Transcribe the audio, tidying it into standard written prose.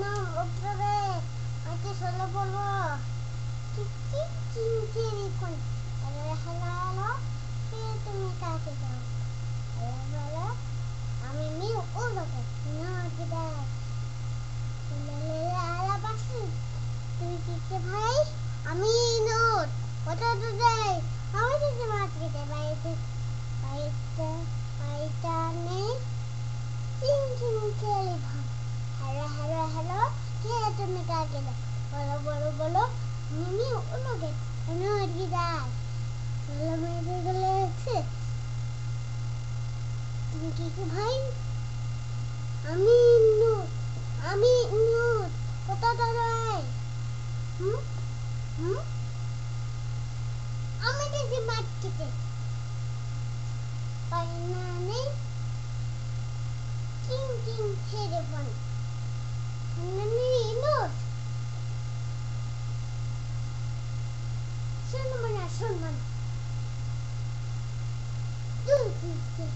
নাম উপরে আজকে সলে বলবো কি চিনতে কোন হ্যালো হ্যালো কে তুমি কাকে দাও হ্যালো হ্যালো আমি মিউ ওলোকে না গিদাই লে আলা বাসি তুমি কি ভাই আমি নোট কত তো যাই আমি যে মাছ খেতে বাইতে বাইতে বাইটা নেই চিং চিং খেলি ভাই হ্যালো হ্যালো হ্যালো কে তুমি কাকে দাও বলো বলো বলো মিমি ওলোকে না গিদাই বলো মেরে গেলে আছে তুমি কি ভাই আমি নোট আমি নোট কত তো যাই হুম হুম আমি যে মাছ খেতে পাই না নেই চিং চিং ছেড়ে ফোন আমি নোট শুনবো না তুই